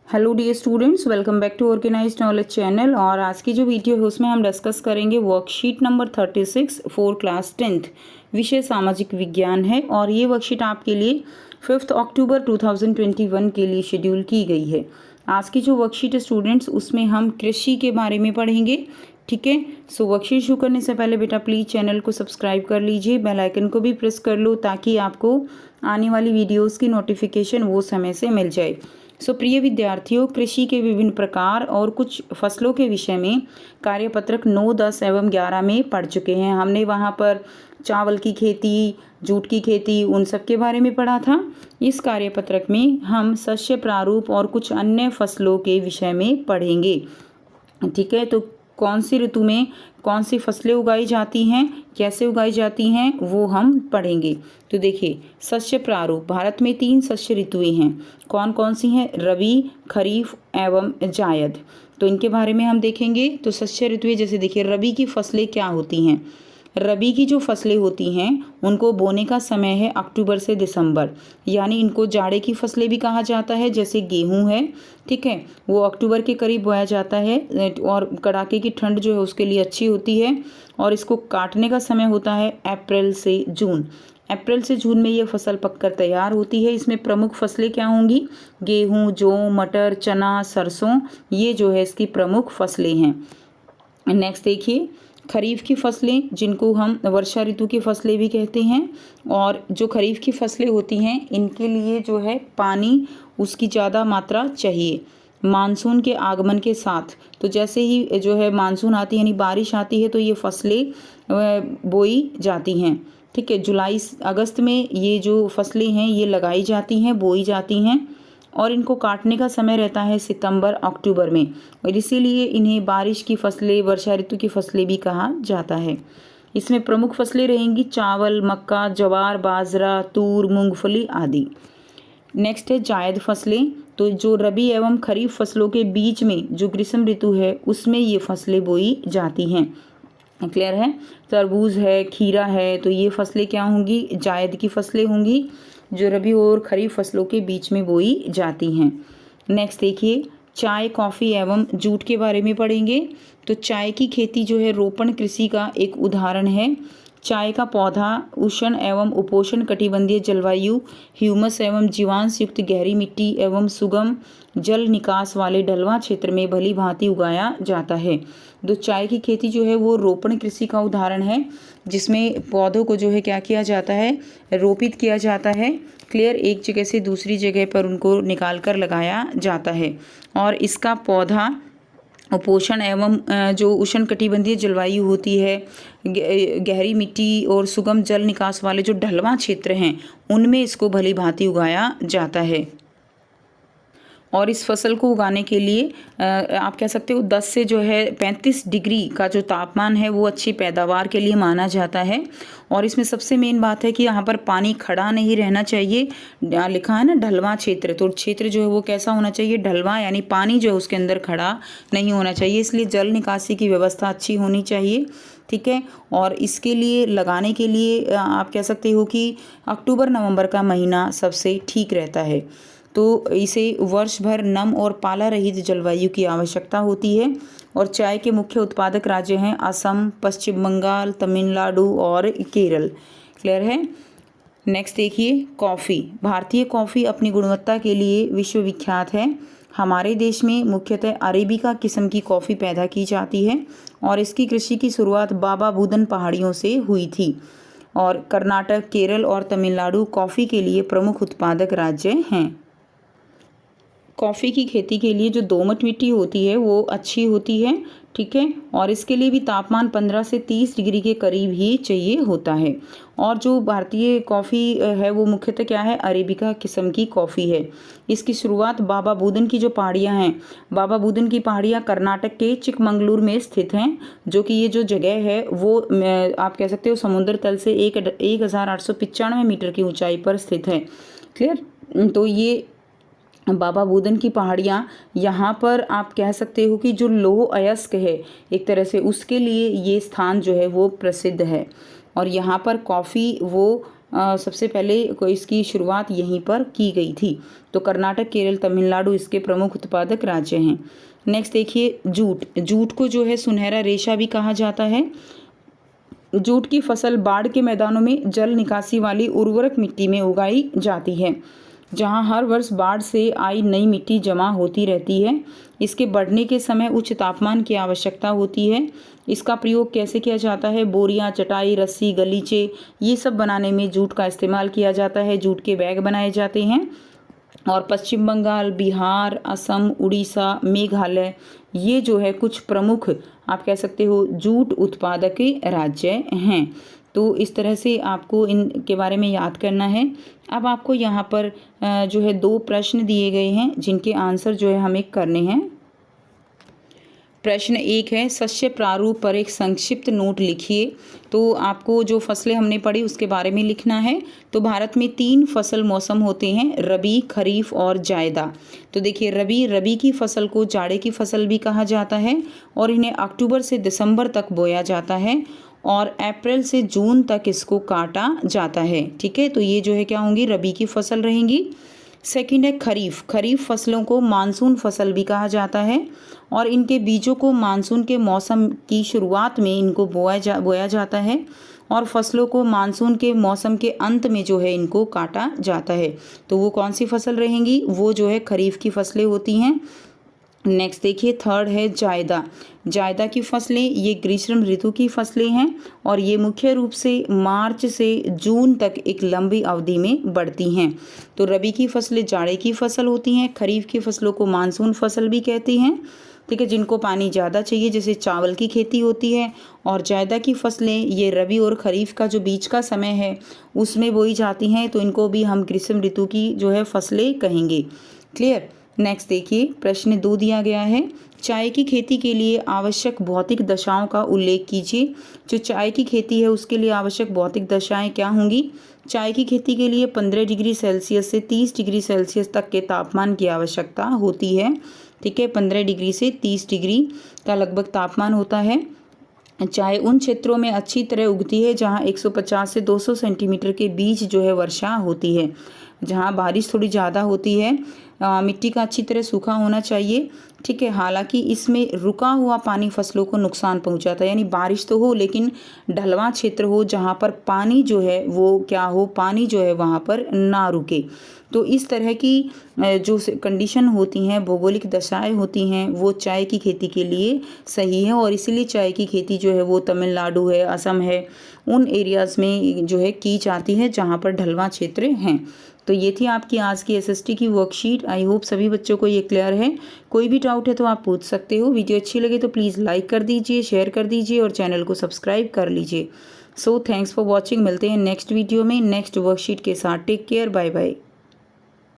Hello dear students, welcome back to organised knowledge channel. और आज की जो वीडियो है उसमें हम डिस्कस करेंगे worksheet number 36 for class 10th, विषय सामाजिक विज्ञान है। और ये वर्कशीट आपके लिए 5 अक्टूबर 2021 के लिए शेड्यूल की गई है। आज की जो वर्कशीट है स्टूडेंट्स, उसमें हम कृषि के बारे में पढ़ेंगे। ठीक है, सो वर्कशीट शुरू करने से पहले बेटा प्लीज़ चैनल को सब्सक्राइब कर लीजिए, बेल आइकन को भी प्रेस कर लो ताकि आपको आने वाली वीडियोस की नोटिफिकेशन वो समय से मिल जाए। सो प्रिय विद्यार्थियों, कृषि के विभिन्न प्रकार और कुछ फसलों के विषय में कार्यपत्रक 9, 10 एवं 11 में पढ़ चुके हैं। हमने वहाँ पर चावल की खेती, जूट की खेती, उन सब के बारे में पढ़ा था। इस कार्यपत्रक में हम शस्य प्रारूप और कुछ अन्य फसलों के विषय में पढ़ेंगे। ठीक है, तो कौन सी ऋतु में कौन सी फसलें उगाई जाती हैं, कैसे उगाई जाती हैं, वो हम पढ़ेंगे। तो देखिए, शस्य प्रारूप, भारत में 3 शस्य ऋतुएं हैं। कौन कौन सी हैं? रबी, खरीफ एवं जायद। तो इनके बारे में हम देखेंगे। तो शस्य ऋतुएं, जैसे देखिए रबी की फसलें क्या होती हैं। रबी की जो फसलें होती हैं उनको बोने का समय है अक्टूबर से दिसंबर, यानी इनको जाड़े की फसलें भी कहा जाता है। जैसे गेहूं है, ठीक है, वो अक्टूबर के करीब बोया जाता है और कड़ाके की ठंड जो है उसके लिए अच्छी होती है। और इसको काटने का समय होता है अप्रैल से जून। अप्रैल से जून में ये फसल पककर तैयार होती है। इसमें प्रमुख फसलें क्या होंगी? गेहूं, जौ, मटर, चना, सरसों, ये जो है इसकी प्रमुख फसलें हैं। नेक्स्ट देखिए, खरीफ की फसलें, जिनको हम वर्षा ऋतु की फसलें भी कहते हैं। और जो खरीफ की फसलें होती हैं इनके लिए जो है पानी उसकी ज़्यादा मात्रा चाहिए मानसून के आगमन के साथ। तो जैसे ही जो है मानसून आती है यानी बारिश आती है तो ये फसलें बोई जाती हैं। ठीक है, जुलाई अगस्त में ये जो फसलें हैं ये लगाई जाती हैं, बोई जाती हैं। और इनको काटने का समय रहता है सितंबर अक्टूबर में, और इसीलिए इन्हें बारिश की फसलें, वर्षा ऋतु की फसलें भी कहा जाता है। इसमें प्रमुख फसलें रहेंगी चावल, मक्का, ज्वार, बाजरा, तूर, मूंगफली आदि। नेक्स्ट है जायद फसलें। तो जो रबी एवं खरीफ फसलों के बीच में जो ग्रीष्म ऋतु है उसमें ये फसलें बोई जाती हैं। क्लियर है? तरबूज है, खीरा है, तो ये फसलें क्या होंगी? जायद की फसलें होंगी जो रबी और खरीफ फसलों के बीच में बोई जाती हैं। नेक्स्ट देखिए, चाय, कॉफ़ी एवं जूट के बारे में पढ़ेंगे। तो चाय की खेती जो है रोपण कृषि का एक उदाहरण है। चाय का पौधा उष्ण एवं उपोष्ण कटिबंधीय जलवायु, ह्यूमस एवं जीवांश युक्त गहरी मिट्टी एवं सुगम जल निकास वाले ढलवां क्षेत्र में भली भांति उगाया जाता है। तो चाय की खेती जो है वो रोपण कृषि का उदाहरण है, जिसमें पौधों को जो है क्या किया जाता है? रोपित किया जाता है। क्लियर? एक जगह से दूसरी जगह पर उनको निकाल कर लगाया जाता है। और इसका पौधा उपोषण एवं जो उष्णकटिबंधीय जलवायु होती है, गहरी मिट्टी और सुगम जल निकास वाले जो ढलवां क्षेत्र हैं उनमें इसको भली भांति उगाया जाता है। और इस फसल को उगाने के लिए आप कह सकते हो 10 से जो है 35 डिग्री का जो तापमान है वो अच्छी पैदावार के लिए माना जाता है। और इसमें सबसे मेन बात है कि यहाँ पर पानी खड़ा नहीं रहना चाहिए। लिखा है ना ढलवां क्षेत्र, तो क्षेत्र जो है वो कैसा होना चाहिए? ढलवां, यानी पानी जो है उसके अंदर खड़ा नहीं होना चाहिए। इसलिए जल निकासी की व्यवस्था अच्छी होनी चाहिए। ठीक है, और इसके लिए लगाने के लिए आप कह सकते हो कि अक्टूबर नवंबर का महीना सबसे ठीक रहता है। तो इसे वर्ष भर नम और पाला रहित जलवायु की आवश्यकता होती है। और चाय के मुख्य उत्पादक राज्य हैं असम, पश्चिम बंगाल, तमिलनाडु और केरल। क्लियर है? नेक्स्ट देखिए, कॉफ़ी। भारतीय कॉफ़ी अपनी गुणवत्ता के लिए विश्वविख्यात है। हमारे देश में मुख्यतः अरेबिका किस्म की कॉफ़ी पैदा की जाती है और इसकी कृषि की शुरुआत बाबा बूदन पहाड़ियों से हुई थी। और कर्नाटक, केरल और तमिलनाडु कॉफ़ी के लिए प्रमुख उत्पादक राज्य हैं। कॉफ़ी की खेती के लिए जो दोमट मिट्टी होती है वो अच्छी होती है। ठीक है, और इसके लिए भी तापमान 15 से 30 डिग्री के करीब ही चाहिए होता है। और जो भारतीय कॉफ़ी है वो मुख्यतः क्या है? अरेबिका किस्म की कॉफ़ी है। इसकी शुरुआत बाबा बूदन की जो पहाड़ियाँ हैं, बाबा बूदन की पहाड़ियाँ कर्नाटक के चिकमंगलूर में स्थित हैं। जो कि ये जो जगह है वो आप कह सकते हो समुद्र तल से 1895 मीटर की ऊंचाई पर स्थित है। क्लियर? तो ये बाबा बूदन की पहाड़ियाँ, यहाँ पर आप कह सकते हो कि जो लौह अयस्क है एक तरह से, उसके लिए ये स्थान जो है वो प्रसिद्ध है। और यहाँ पर कॉफ़ी वो सबसे पहले इसकी शुरुआत यहीं पर की गई थी। तो कर्नाटक, केरल, तमिलनाडु इसके प्रमुख उत्पादक राज्य हैं। नेक्स्ट देखिए जूट। जूट को जो है सुनहरा रेशा भी कहा जाता है। जूट की फसल बाढ़ के मैदानों में जल निकासी वाली उर्वरक मिट्टी में उगाई जाती है, जहां हर वर्ष बाढ़ से आई नई मिट्टी जमा होती रहती है। इसके बढ़ने के समय उच्च तापमान की आवश्यकता होती है। इसका प्रयोग कैसे किया जाता है? बोरियां, चटाई, रस्सी, गलीचे, ये सब बनाने में जूट का इस्तेमाल किया जाता है। जूट के बैग बनाए जाते हैं। और पश्चिम बंगाल, बिहार, असम, उड़ीसा, मेघालय, ये जो है कुछ प्रमुख आप कह सकते हो जूट उत्पादक राज्य हैं। तो इस तरह से आपको इनके बारे में याद करना है। अब आपको यहाँ पर जो है 2 प्रश्न दिए गए हैं जिनके आंसर जो है हमें करने हैं। प्रश्न 1 है, शस्य प्रारूप पर एक संक्षिप्त नोट लिखिए। तो आपको जो फसलें हमने पढ़ी उसके बारे में लिखना है। तो भारत में 3 फसल मौसम होते हैं, रबी, खरीफ और जायदा। तो देखिए रबी की फसल को जाड़े की फसल भी कहा जाता है और इन्हें अक्टूबर से दिसंबर तक बोया जाता है और अप्रैल से जून तक इसको काटा जाता है। ठीक है, तो ये जो है क्या होंगी? रबी की फसल रहेंगी। सेकंड है खरीफ। खरीफ फसलों को मानसून फसल भी कहा जाता है और इनके बीजों को मानसून के मौसम की शुरुआत में इनको बोया जाता है और फसलों को मानसून के मौसम के अंत में जो है इनको काटा जाता है। तो वो कौन सी फसल रहेंगी? वो जो है खरीफ की फसलें होती हैं। नेक्स्ट देखिए थर्ड है जायदा। जायदा की फसलें ये ग्रीष्म ऋतु की फसलें हैं और ये मुख्य रूप से मार्च से जून तक एक लंबी अवधि में बढ़ती हैं। तो रबी की फसलें जाड़े की फसल होती हैं। खरीफ की फसलों को मानसून फसल भी कहते हैं, ठीक है, जिनको पानी ज़्यादा चाहिए, जैसे चावल की खेती होती है। और जायदा की फसलें ये रबी और खरीफ का जो बीच का समय है उसमें बोई जाती हैं, तो इनको भी हम ग्रीष्म ऋतु की जो है फसलें कहेंगे। क्लियर। नेक्स्ट देखिए प्रश्न 2 दिया गया है, चाय की खेती के लिए आवश्यक भौतिक दशाओं का उल्लेख कीजिए। जो चाय की खेती है उसके लिए आवश्यक भौतिक दशाएं क्या होंगी? चाय की खेती के लिए 15 डिग्री सेल्सियस से 30 डिग्री सेल्सियस तक के तापमान की आवश्यकता होती है। ठीक है, 15 डिग्री से 30 डिग्री का लगभग तापमान होता है। चाय उन क्षेत्रों में अच्छी तरह उगती है जहां 150 से 200 सेंटीमीटर के बीच जो है वर्षा होती है। जहां बारिश थोड़ी ज़्यादा होती है, मिट्टी का अच्छी तरह सूखा होना चाहिए। ठीक है, हालांकि इसमें रुका हुआ पानी फसलों को नुकसान पहुंचाता है, यानी बारिश तो हो लेकिन ढलवां क्षेत्र हो जहां पर पानी जो है वो क्या हो, पानी जो है वहां पर ना रुके। तो इस तरह की जो कंडीशन होती हैं, भौगोलिक दशाएं होती हैं, वो चाय की खेती के लिए सही है और इसीलिए चाय की खेती जो है वो तमिलनाडु है, असम है, उन एरियाज़ में जो है की जाती है जहाँ पर ढलवां क्षेत्र हैं। तो ये थी आपकी आज की एसएसटी की वर्कशीट। आई होप सभी बच्चों को ये क्लियर है। कोई भी डाउट है तो आप पूछ सकते हो। वीडियो अच्छी लगे तो प्लीज़ लाइक कर दीजिए, शेयर कर दीजिए और चैनल को सब्सक्राइब कर लीजिए। So thanks for watching. मिलते हैं नेक्स्ट वीडियो में नेक्स्ट वर्कशीट के साथ। Take care, bye bye.